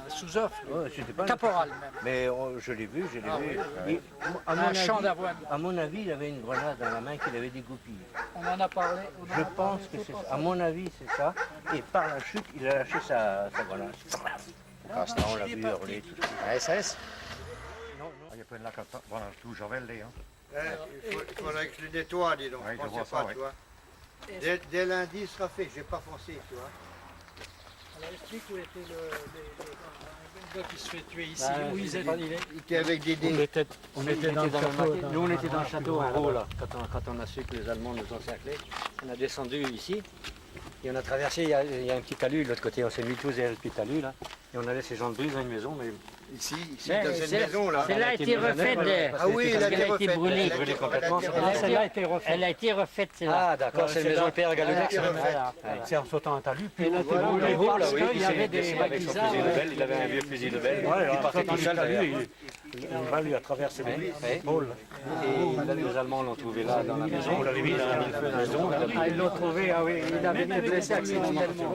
Speaker 1: sous-offre,
Speaker 6: Ouais, c'était pas un-
Speaker 1: caporal même.
Speaker 6: Mais je l'ai vu, je l'ai
Speaker 1: Ah
Speaker 6: vu.
Speaker 1: oui.
Speaker 6: À
Speaker 1: Un champ
Speaker 6: avis,
Speaker 1: d'avoine.
Speaker 6: à mon avis, il avait une grenade dans la main qu'il avait dégoupillée.
Speaker 1: On en a parlé.
Speaker 6: Je pense que c'est ça. À mon avis, c'est ça. Et par la chute, il a lâché sa grenade. Ah, ça, on l'a vu hurler. Tout ça.
Speaker 4: La SS? Non, non. Il y a pas de lac à temps. Voilà, tout, j'avais le lait, hein.
Speaker 3: Il faudrait que je le nettoie, dis donc.
Speaker 4: Ouais,
Speaker 3: Je
Speaker 4: je vois
Speaker 3: pensais
Speaker 4: ça,
Speaker 3: pas,
Speaker 4: ouais.
Speaker 3: tu vois. Dès lundi, il sera fait. Je n'ai pas foncé, tu vois.
Speaker 1: Alors explique où était le gars qui se fait tuer ici.
Speaker 8: Ben,
Speaker 1: Où ils
Speaker 8: c'est
Speaker 1: étaient.
Speaker 8: pas-
Speaker 3: Il était avec des
Speaker 1: On
Speaker 3: dés.
Speaker 1: était, on était dans le château.
Speaker 8: Nous, on était dans le château en haut, là, quand on a su que les Allemands nous ont encerclés. On a descendu ici, et on a traversé, il y a un petit talus de l'autre côté, on s'est mis tous derrière le petit talus, là, et on a laissé Jean de Brise dans une maison, mais
Speaker 3: Ici, dans cette maison, là.
Speaker 7: Celle-là a été refaite.
Speaker 3: Ah oui, elle a été
Speaker 7: Elle a été
Speaker 3: refaite.
Speaker 7: brûlée.
Speaker 8: brûlée complètement.
Speaker 1: Celle-là a été refaite.
Speaker 7: Elle a été refaite, celle-là.
Speaker 8: Ah, d'accord, c'est la maison de Père Galunex.
Speaker 7: Voilà.
Speaker 1: C'est en sautant un talus. Puis elle a été
Speaker 8: Voilà,
Speaker 1: brûlée
Speaker 8: voilà,
Speaker 1: parce
Speaker 8: oui,
Speaker 1: qu'il y avait des
Speaker 8: avec son fusil de belle, il avait un vieux fusil de belle, il partait tout seul d'ailleurs.
Speaker 1: Le bal lui a traversé
Speaker 8: l'épaule. Et les Allemands l'ont trouvé là dans la maison, on l'avait mis dans la maison.
Speaker 1: Ah, ils l'ont trouvé, ah oui, il avait été blessé accidentellement.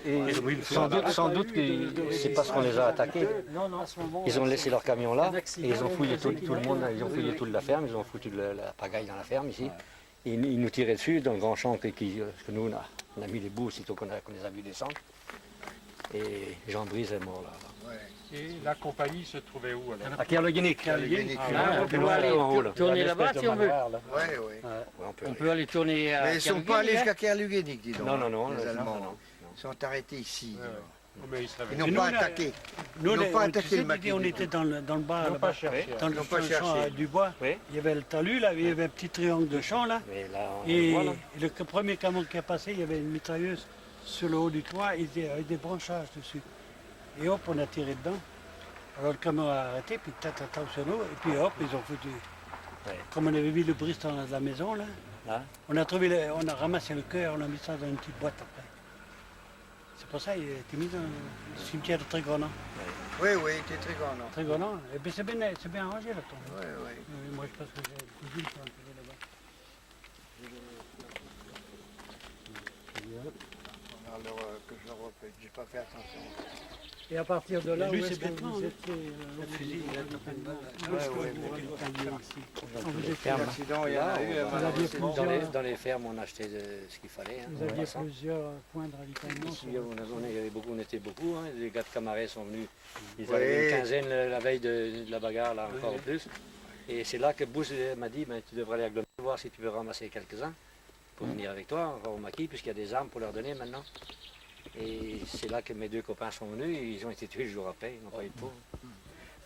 Speaker 8: Et sans doute que c'est parce qu'on les a attaqués.
Speaker 1: Non, non, à ce moment.
Speaker 8: Ils ont laissé leur camion là, et ils ont fouillé tout le monde, ils ont fouillé toute la ferme, ils ont foutu la pagaille dans la ferme ici. Et ils nous tiraient dessus dans le grand champ que nous on a mis les bouts aussitôt qu'on les a vus descendre. Et Jean Brise est mort là.
Speaker 9: Et la compagnie se trouvait où alors?
Speaker 8: À Kerleguinic.
Speaker 7: On peut aller tourner là-bas si on veut.
Speaker 3: Oui, oui.
Speaker 7: On peut aller tourner à
Speaker 3: Mais ils ne sont pas allés jusqu'à Kerluguenic, dis donc.
Speaker 8: Non,
Speaker 3: Les
Speaker 8: non,
Speaker 3: Allemands.
Speaker 8: non.
Speaker 3: Ils sont arrêtés ici.
Speaker 9: Mais ils seraient
Speaker 3: Ils
Speaker 9: venus.
Speaker 3: n'ont
Speaker 5: nous,
Speaker 3: pas
Speaker 5: là,
Speaker 3: attaqué.
Speaker 5: Nous,
Speaker 3: Ils n'ont pas
Speaker 5: tu
Speaker 3: attaqué
Speaker 5: sais,
Speaker 3: le maquis.
Speaker 5: on était dans le bas,
Speaker 9: Ils n'ont
Speaker 5: là-bas,
Speaker 9: pas cherché.
Speaker 5: dans le
Speaker 3: Ils n'ont pas
Speaker 5: champ
Speaker 3: cherché.
Speaker 5: du bois.
Speaker 8: Oui.
Speaker 5: Il y avait le talus, là, il y avait un petit triangle de champ, là.
Speaker 8: Mais là, on
Speaker 5: Et
Speaker 8: le voit là.
Speaker 5: le premier camion qui est passé, il y avait une mitrailleuse sur le haut du toit, il était avec des branchages dessus. Et hop, on a tiré dedans. Alors le camion a arrêté, puis tata sur nous, et puis hop, ils ont foutu.
Speaker 8: Ouais.
Speaker 5: Comme on avait mis le brise dans la maison, là,
Speaker 8: Là.
Speaker 5: on a ramassé le cœur, on a mis ça dans une petite boîte après. C'est pour ça qu'il a été mis dans le cimetière de Trégonan.
Speaker 3: Oui, oui, il était très grand, non?
Speaker 5: Trégonan, et puis c'est bien rangé là, tombe.
Speaker 3: Oui, oui.
Speaker 5: Moi je pense que j'ai une cousine qui est enterrée là-bas.
Speaker 3: Alors que je le répète, j'ai pas fait attention.
Speaker 1: Et à partir de là, où
Speaker 5: Lui,
Speaker 1: est-ce
Speaker 5: c'est
Speaker 1: que
Speaker 5: bêtement,
Speaker 1: vous
Speaker 5: hein.
Speaker 1: étiez
Speaker 5: Le fusil, il a tapé une balle.
Speaker 3: Ouais, ouais,
Speaker 5: Vous étiez
Speaker 8: fermes.
Speaker 3: L'accident, il y en a eu.
Speaker 1: Vous aviez
Speaker 8: Dans les fermes, on achetait ce qu'il fallait. Hein,
Speaker 1: Vous aviez
Speaker 8: ça.
Speaker 1: plusieurs points de ravitaillement.
Speaker 8: Ici, on était beaucoup. Hein. Les gars de Camaret sont venus. Ils
Speaker 3: Oui.
Speaker 8: avaient une quinzaine la veille de la bagarre, là, encore plus. Et c'est là que Bousse m'a dit, tu devrais aller à Glomé, voir si tu peux ramasser quelques-uns pour venir avec toi, encore au maquis, puisqu'il y a des armes pour leur donner maintenant. Et c'est là que mes 2 copains sont venus, et ils ont été tués le jour après, ils n'ont pas eu de peau.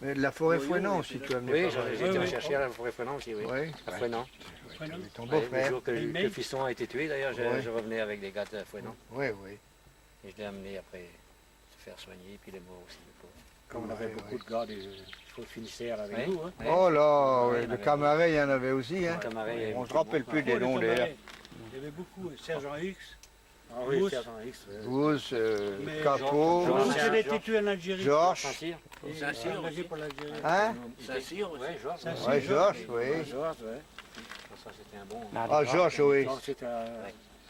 Speaker 3: Mais de la forêt Fouenan aussi, tu as amené.
Speaker 8: Oui,
Speaker 3: pas mal.
Speaker 8: j'ai été rechercher à la forêt Fouenan aussi, oui.
Speaker 3: Oui.
Speaker 8: À Fouenan.
Speaker 3: Ton
Speaker 8: Le
Speaker 3: beau-frère.
Speaker 8: jour que Fiston a été tué, d'ailleurs,
Speaker 3: Ouais.
Speaker 8: je revenais avec des gars de Fouenan.
Speaker 3: Oui, oui.
Speaker 8: Et je l'ai amené après se faire soigner, puis il est mort aussi. Le pauvre.
Speaker 5: Comme on avait beaucoup de gars du Finistère avec
Speaker 8: Ouais.
Speaker 5: nous. Hein.
Speaker 8: Ouais.
Speaker 3: Oh là,
Speaker 8: Ouais,
Speaker 3: oui,
Speaker 8: il y en
Speaker 3: de
Speaker 8: avait.
Speaker 3: Camaret, il y en avait aussi. Hein.
Speaker 8: Camaret, il y avait
Speaker 3: On ne se
Speaker 8: beaucoup.
Speaker 3: rappelle plus des
Speaker 5: Oh, les
Speaker 3: noms d'ailleurs.
Speaker 5: Camarets, il y avait beaucoup. Sergent X,
Speaker 9: Ah oui,
Speaker 5: Bousse.
Speaker 9: Sergent X.
Speaker 3: Bousse,
Speaker 5: Mais
Speaker 3: Capot,
Speaker 8: Jean-
Speaker 5: Bousse, il a été tué en Algérie.
Speaker 3: Georges.
Speaker 8: Saint-Cyr.
Speaker 5: Il a été engagé pour l'Algérie.
Speaker 3: Hein?
Speaker 8: Saint-Cyr, oui, Georges.
Speaker 5: Saint-Cyr.
Speaker 3: Oui, Georges, oui.
Speaker 9: Georges, ouais.
Speaker 8: Ça, c'était un bon.
Speaker 3: Ah, Georges, oui.
Speaker 9: Donc c'était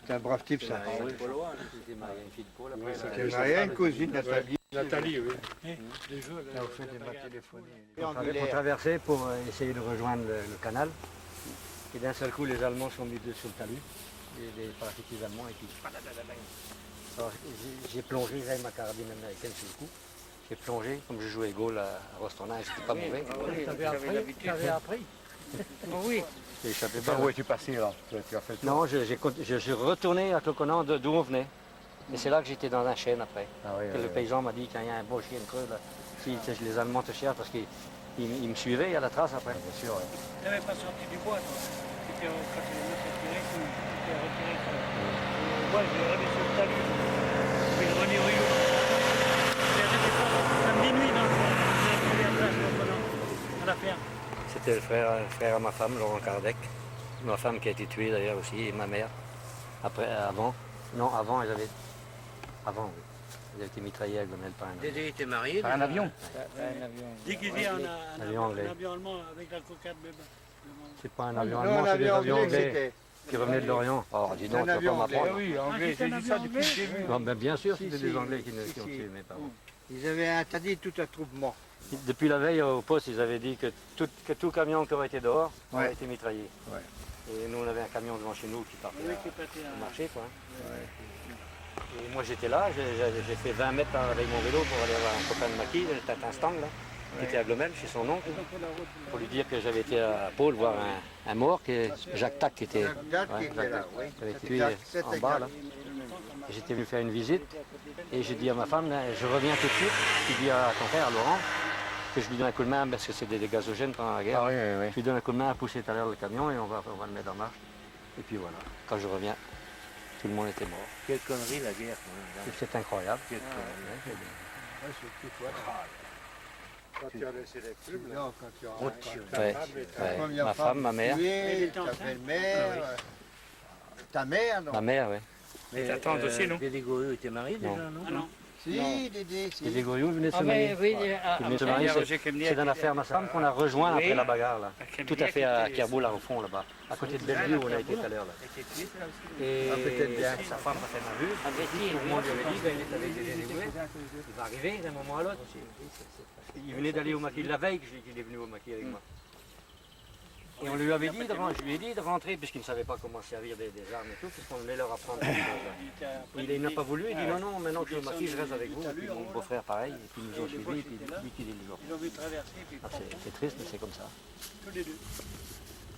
Speaker 10: C'est un brave type, ça.
Speaker 8: J'étais marié à une fille de Paul. Après,
Speaker 10: J'ai marié à une cousine, Nathalie.
Speaker 9: Nathalie, oui.
Speaker 10: Là, vous faites des bas téléphoniques.
Speaker 8: on traversait pour essayer de rejoindre le canal. Et d'un seul coup, les Allemands sont mis sur le talus, les parachutistes allemands, et puis... Alors, j'ai plongé, j'avais ma carabine américaine sur le coup. J'ai plongé, comme je jouais goal à Rostona, et c'était pas mauvais.
Speaker 1: T'avais appris.
Speaker 7: Oui.
Speaker 8: J'ai échappé
Speaker 9: Par
Speaker 8: pas.
Speaker 9: où es-tu passé là? Tu as fait le tour.
Speaker 8: Non, je suis retourné à Cloconan d'où on venait. Et c'est là que j'étais dans un chêne après. Que le paysan m'a dit, tiens, il y a un beau chien creux là. Si les Allemands te cherchent, parce qu'ils me suivaient à la trace après. Bien sûr, ouais.
Speaker 5: Tu n'avais pas sorti du bois, toi. Quand tu les laissais tirer, tu t'es retiré. Moi, je l'ai remis sur le talus. Puis le René Rio. J'ai arrêté à minuit dans la première place à la ferme.
Speaker 8: C'était le frère à ma femme, Laurent Kardec. Ma femme qui a été tuée d'ailleurs aussi, et ma mère. Avant, ils avaient été mitraillés à Gonel par un avion.
Speaker 6: Dédé était marié.
Speaker 8: Par un avion.
Speaker 5: Déguisé en
Speaker 8: Avion anglais.
Speaker 5: un avion allemand avec la cocarde bébé.
Speaker 8: C'est pas un avion
Speaker 10: Non,
Speaker 8: allemand,
Speaker 10: un
Speaker 8: c'est des
Speaker 10: avion
Speaker 8: avions
Speaker 10: anglais,
Speaker 8: anglais
Speaker 10: c'était.
Speaker 8: qui revenaient de l'Orient. Alors dis donc,
Speaker 10: Un
Speaker 8: tu vas
Speaker 10: avion
Speaker 8: pas
Speaker 10: anglais.
Speaker 8: m'apprendre.
Speaker 9: Oui, anglais, j'ai dit ça depuis le début.
Speaker 8: Non, mais bien sûr,
Speaker 10: Si,
Speaker 8: c'était
Speaker 10: si.
Speaker 8: des Anglais qui
Speaker 10: Si,
Speaker 8: ont
Speaker 10: si.
Speaker 8: tué mes parents.
Speaker 10: Ils avaient interdit tout attroupement.
Speaker 8: Depuis la veille au poste, ils avaient dit que tout camion qui aurait été dehors aurait
Speaker 10: Ouais.
Speaker 8: été mitraillé.
Speaker 10: Ouais.
Speaker 8: Et nous, on avait un camion devant chez nous qui partait au marché. Quoi. Et moi, j'étais là, j'ai fait 20 mètres avec mon vélo pour aller voir un copain de Maquis, le Tintin Stang, là, qui était à Glomel, chez son oncle, pour lui dire que j'avais été à Pôle voir un mort, Jacques Tac, qui était,
Speaker 10: Jacques Tac qui était là, oui.
Speaker 8: qui avait été tué
Speaker 10: C'était
Speaker 8: en bas. Là. Et j'étais venu faire une visite, et j'ai dit à ma femme, là, je reviens tout de suite, tu dis à ton frère, Laurent, que je lui donne un coup de main, parce que c'est des gazogènes pendant la guerre.
Speaker 9: Ah oui, oui, oui.
Speaker 8: Je lui donne un coup de main à pousser tout à l'heure le camion, et on va le mettre en marche. Et puis voilà, quand je reviens, tout le monde était mort.
Speaker 6: Quelle connerie la guerre. quand même.
Speaker 8: C'est incroyable.
Speaker 9: Quand tu as laissé les plumes, là.
Speaker 10: Non, quand tu as
Speaker 8: Ouais, ouais.
Speaker 10: première
Speaker 8: Ma femme, ma mère.
Speaker 10: tuée, ta belle-mère, ta mère, non?
Speaker 8: Ma mère, oui.
Speaker 6: Mais
Speaker 9: ta tante aussi, non?
Speaker 6: Dédé Goriot était marié déjà, non?
Speaker 5: Ah non.
Speaker 10: Si, Dédé, si.
Speaker 8: Et les Goriot venaient de se
Speaker 7: Ah
Speaker 8: marier.
Speaker 7: oui, oui.
Speaker 8: Ils venaient de se marier, c'est dans la ferme à femme qu'on a rejoint après la bagarre, là. Tout à fait à Kerboul, là, au fond, là-bas. À côté de Bellevue, où on a été tout à l'heure, là. Et
Speaker 10: peut-être bien.
Speaker 8: sa femme, quand elle m'a vu, tout le monde lui avait dit, ben, il est avec des délégués. Il va arriver d'un moment à l'autre. Il venait d'aller au maquis la veille qu'il est venu au maquis avec moi. Et on lui avait dit, je lui ai dit de rentrer, puisqu'il ne savait pas comment servir des armes et tout, puisqu'on voulait leur apprendre des choses. Il n'a pas voulu, il dit non, non, maintenant que je suis au maquis, je reste avec vous. Et puis mon beau-frère, pareil, et puis ils nous ont suivis, et puis lui qui dit les autres.
Speaker 5: Ils ont vu traverser, puis
Speaker 8: Ah, c'est triste, mais c'est comme ça.
Speaker 5: tous les deux.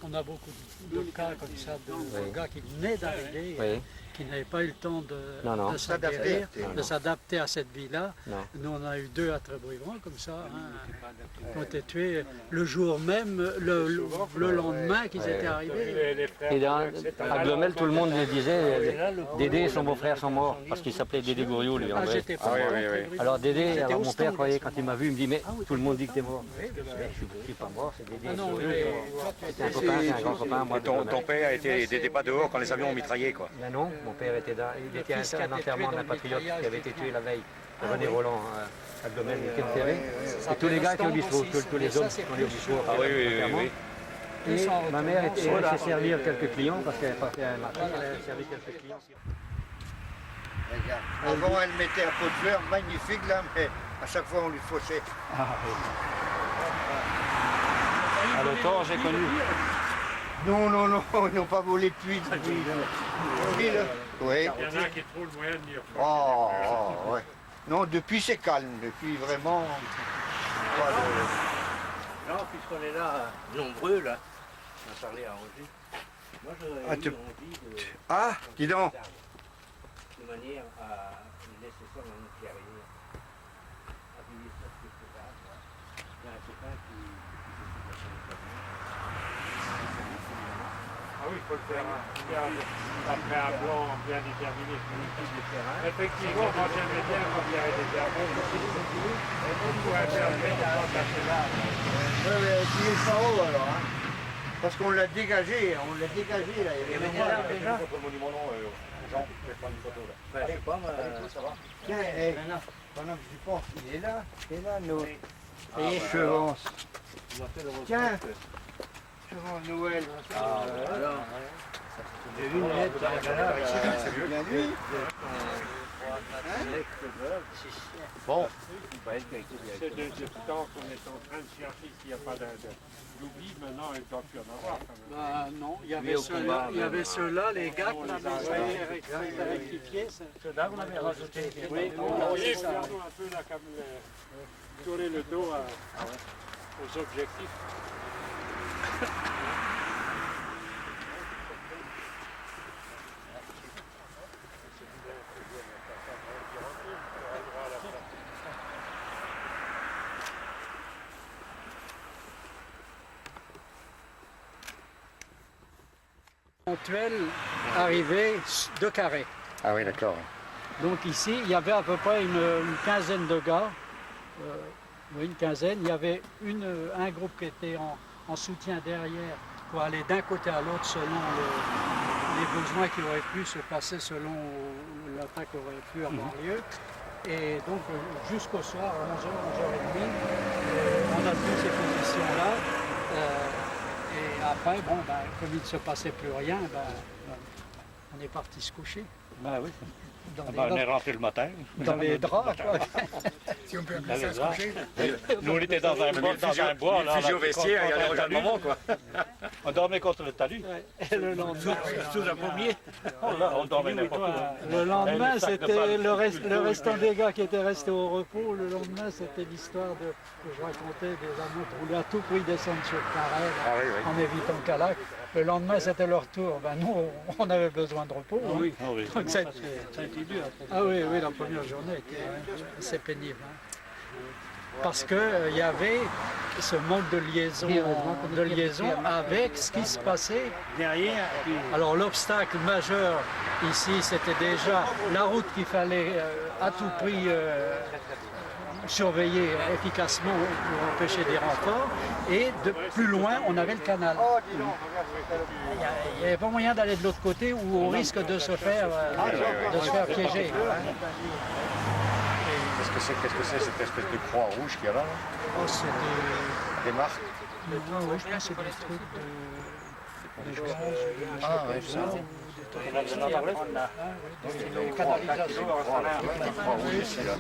Speaker 1: On a beaucoup de cas comme ça de gars qui venaient d'arriver,
Speaker 8: Oui.
Speaker 1: qui n'avaient pas eu le temps
Speaker 8: Non, non.
Speaker 1: de s'adapter,
Speaker 8: Non,
Speaker 1: de s'adapter à cette vie-là.
Speaker 8: Non.
Speaker 1: Nous, on a eu 2 à Trébouivron comme ça, qui ont été tués le jour même, le lendemain qu'ils étaient arrivés.
Speaker 9: Les frères,
Speaker 8: Et
Speaker 9: c'est
Speaker 8: à Glomel, tout le monde le disait, Dédé et son beau-frère sont morts, parce qu'il s'appelait Dédé Goriot, lui, en
Speaker 1: Ah,
Speaker 8: vrai.
Speaker 1: j'étais pas
Speaker 9: oui,
Speaker 1: mort,
Speaker 9: oui, oui.
Speaker 1: Trébouivron.
Speaker 8: Alors Dédé, alors mon
Speaker 1: au
Speaker 8: père
Speaker 1: stand,
Speaker 8: croyait, quand il m'a vu, il me dit, mais tout le monde dit que t'es mort. Je ne suis pas mort, c'est Dédé.
Speaker 1: Ah non,
Speaker 8: Goriot,
Speaker 1: mais
Speaker 8: qui est mort. C'était un copain, c'est un grand copain, moi.
Speaker 4: Et ton père n'était pas dehors quand les avions ont mitraillé, quoi.
Speaker 8: Ben non, mon père était là. Il était à un enterrement d'un patriote qui avait été tué la veille. René Roland à Glomel, il était enterré. Et tous les gars étaient au bistrot, tous les hommes sont allés au bistrot.
Speaker 4: Ah oui, oui, oui, oui.
Speaker 8: Et ma mère était laissée servir quelques clients parce qu'elle partait à un marché, elle a servi quelques clients.
Speaker 10: Regarde. Avant, elle mettait un pot de fleurs magnifique, là, mais à chaque fois, on lui faussait.
Speaker 8: À l'automne, j'ai connu.
Speaker 10: Non, non, non, ils n'ont pas volé depuis. Oui, là. Oui.
Speaker 9: Il y en a qui trouvent le moyen de dire.
Speaker 10: Oh, ouais. Non, depuis, c'est calme. Depuis, vraiment... pas de-
Speaker 6: Non, puisqu'on est là, nombreux, là, on a parlé à Roger. Moi, j'aurais
Speaker 10: Ah,
Speaker 6: mis
Speaker 10: tu-
Speaker 6: envie
Speaker 10: Ah, dis donc.
Speaker 6: de manière à laisser ça dans notre carrière. Appuyer ça quelque part. Quoi. Il y a un copain qui
Speaker 9: Ah oui, il faut le faire après un plan bien déterminé. Effectivement, moi j'aimais bien quand il y avait des diamants. On pouvait faire quand cacher là.
Speaker 10: Ouais, mais il est pas haut, alors. Hein. Parce qu'on l'a dégagé, là. Il y avait
Speaker 6: déjà.
Speaker 4: Contre mon numéro, Jean, je vais prendre une photo là.
Speaker 6: je sais pas, moi,
Speaker 4: Ça va?
Speaker 10: Tiens, hey, pendant que j'y pense, il est là, Noël. Et Chevance. Tiens, Chevance Noël.
Speaker 6: alors,
Speaker 5: J'ai vu une lettre dans la galère.
Speaker 4: Bon,
Speaker 2: C'est de temps qu'on est en train de chercher s'il n'y a pas d'oubli. Maintenant, il ne doit plus en avoir quand même.
Speaker 1: Non, il y avait ceux-là, les gars qu'on avait rectifiés.
Speaker 5: Ceux-là, on avait rajouté.
Speaker 1: Oui,
Speaker 2: On y faire un peu là, comme tourner le dos aux objectifs.
Speaker 1: Éventuelle arrivée de carré.
Speaker 4: ah oui, d'accord.
Speaker 1: Donc ici, il y avait à peu près une quinzaine de gars. Oui, une quinzaine. Il y avait un groupe qui était en soutien derrière pour aller d'un côté à l'autre selon les besoins qui auraient pu se passer, selon l'attaque aurait pu avoir lieu. Et donc jusqu'au soir, à 11h, 11h30, on a tenu ces positions-là. Et après, bon, comme il ne se passait plus rien, on est parti se coucher.
Speaker 5: Ben oui.
Speaker 8: On est rentré le matin.
Speaker 1: Dans les draps, quoi.
Speaker 11: Si on peut appeler ça se coucher.
Speaker 8: Nous, on était dans un bois.
Speaker 4: Le fusil au vestiaire, il y a regarde le moment, quoi.
Speaker 8: On dormait contre le talus.
Speaker 1: Et le lendemain,
Speaker 5: Sous un pommier.
Speaker 8: On dormait n'importe où.
Speaker 1: le lendemain, c'était le restant des gars qui étaient restés au repos. Le lendemain, c'était l'histoire que je racontais des amours qui voulaient à tout prix descendre sur le carré en évitant Calac. Le lendemain, c'était leur tour. Nous, on avait besoin de repos. hein.
Speaker 5: Oui.
Speaker 1: Donc,
Speaker 5: Ça a été dur.
Speaker 1: Ah oui, la première journée était assez pénible. hein. Parce qu'il y avait ce manque de liaison avec ce qui se passait
Speaker 5: Derrière, puis
Speaker 1: Alors l'obstacle majeur ici, c'était déjà la route qu'il fallait à tout prix surveiller efficacement pour empêcher des renforts. Et de plus loin, on avait le canal. Il n'y avait pas moyen d'aller de l'autre côté où on risque de se faire piéger.
Speaker 4: Qu'est-ce que c'est cette espèce de croix rouge qu'il y a là?
Speaker 1: Oh, c'est
Speaker 4: Des marques?
Speaker 1: je pense que c'est des trucs de gaz,
Speaker 4: Ah, ouais, ça.
Speaker 1: des canalisations.
Speaker 4: Croix rouge ici, là.